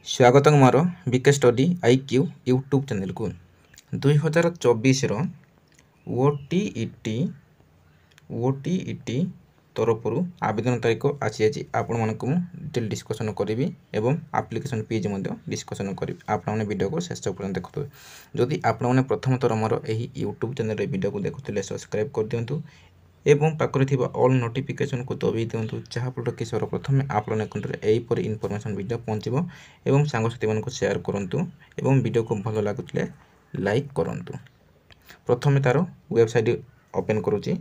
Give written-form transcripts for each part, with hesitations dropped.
स्वागतम मोर BK study IQ YouTube channel को 2024 ओटीईटी तरफ आवेदन तारीख आसी आपण मानक डिटेल डिस्कसन करी एवं एप्लिकेशन फीज डिस्कसन करी आपने वीडियो को शेष पर्यटन देखुए जदि आपने प्रथम थर मोर यही यूट्यूब चैनल वीडियो को देखुले सब्सक्राइब कर दिंतु एवं पाखरे थिबा ऑल नोटिफिकेशन को दबाई दिंतु जहाँफल कि सर्वप्रथम आपण निकटरे यहीपर इनफॉरमेशन वीडियो पहुँचो एवं सांगसाथी मानक शेयर करूँ एवं वीडियो को भल लगुले लाइक करूँ। प्रथम तार वेबसाइट ओपन करुच्ची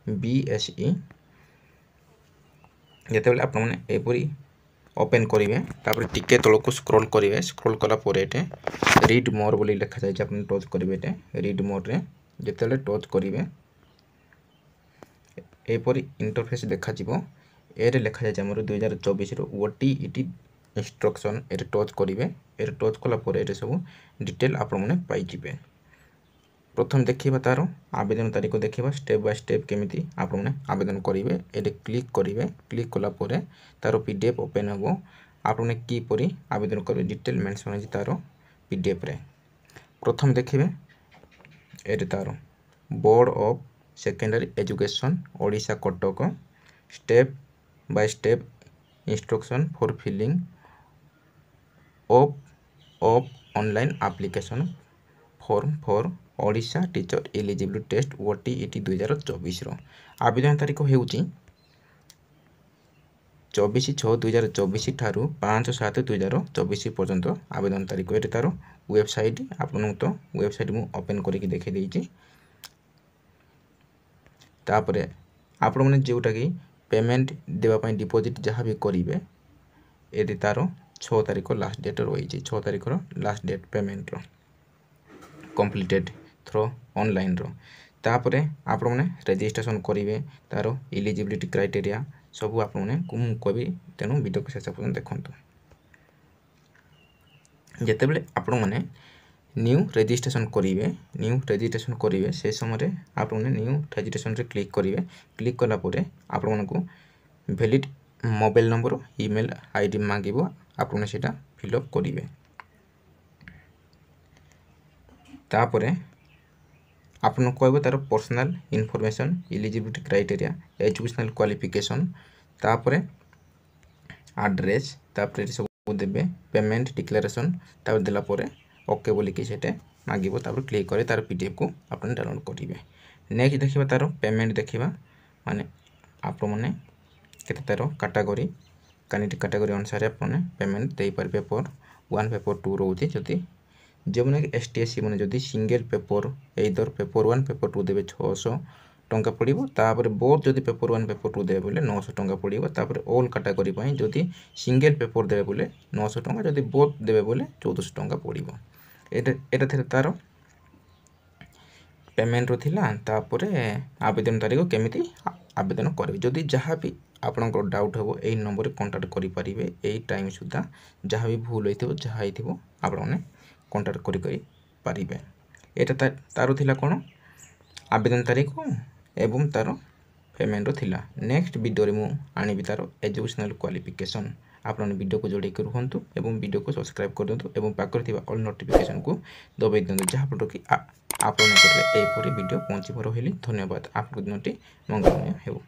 BSE जिते आपरी ओपन करेंगे तापर टिके तलक स्क्रॉल करेंगे स्क्रॉल कलापर ये रीड मोर बोली लिखा जाए आप टच करेंगे रीड मोर रे जिते टच करेंगे एपरी इंटरफेस देखा ए लिखा जाए आम 2024 OTET इंस्ट्रक्शन ए टच करेंगे ए टच कलापर ये सब डिटेल आपने पाइबे। प्रथम देखा तार आवेदन तारीख देखा स्टेप बाय स्टेप केमी आपने आवेदन करेंगे ये क्लिक करेंगे क्लिक कलापर तार PDF ओपन हम आपने किपरि आवेदन करेंगे डिटेल मेंशन है तार PDF रे। प्रथम देखिए ये तार board of secondary education Odisha Cuttack step by step instruction for filling of online application form for Odisha teacher eligibility test OTET 2024 आवेदन तारीख हो 24/6/2024 ठारू 5/7/2024 पर्यंत आवेदन तारीख ये तार वेबसाइट आपन तो वेबसाइट मु ओपन करके देखी देछि तापर आपण मैंने जोटा कि पेमेंट देवाई डिपोजिट जहाँ भी करेंगे ये तार 6 तारीख लास्ट डेट रही 6 तारीख last date payment completed through online तापर आपण मैंने रजिस्ट्रेशन करेंगे तार एलिजिबिलिटी क्राइटेरिया सब आपने कवि तेणु वीडियो को शेष पर्यटन देखते जिते बड़े आपण मैंने न्यू रजिस्ट्रेशन करेंगे से समय आपने न्यू रजिस्ट्रेशन रे क्लिक करेंगे क्लिक कलापर आपण को valid mobile number email ID मांगो आपने से फिलअप करेंगे तापर आपन कहबो तार personal information eligibility criteria educational qualification तापर एड्रेस तापर सब देबे पेमेंट डिक्लेरेशन तापर देला परे ओके बोली कि सेटे मांगो तापर क्लिक करे तार PDF को आपन डाउनलोड करेंगे। नेक्स्ट देखिबा तार पेमेंट देखिबा माने आप मैंने केते तार कैटेगरी अनुसार आपने पेमेंट दे पार पेपर 1 पेपर 2 रोचे जदि जो मैंने ST/SC मैंने जदि single paper either paper 1 paper 2 देवे 600 टंका पड़ो तापर बोथ जदि पेपर 1 पेपर 2 देवे बोले 900 टंका पड़ो तापर ऑल कैटेगरी जदि सिंगल पेपर देवे बोले 900 टंका जदि बोथ देवे बोले 1400 टंका पड़ो एटा थे तार पेमेंट थिला तापर आवेदन तारीख केमिति आवेदन करेंगे जदि जहाँ भी आपंकर डाउट हो यही नंबर कंटाक्ट करेंगे यही टाइम सुधा जहाँ भी भूल होती जहाँ हो आपने कंटाक्ट करेंगे यहाँ तार थिला कौन आवेदन तारीख एवं तार पेमेंट थिला। नेक्स्ट वीडियो मु आनी तार एजुकेशनल क्वालिफिकेशन आपने वीडियो को जोड़े रुहतु एवं वीडियो को सब्सक्राइब कर दिंतु एवं पाखरे थिबा ऑल नोटिफिकेशन को दबाई दिंतु जहाँफल कि आपन यहीपरि वीडियो पहुँच रही। धन्यवाद। आप दिनटी मंगलमय हो।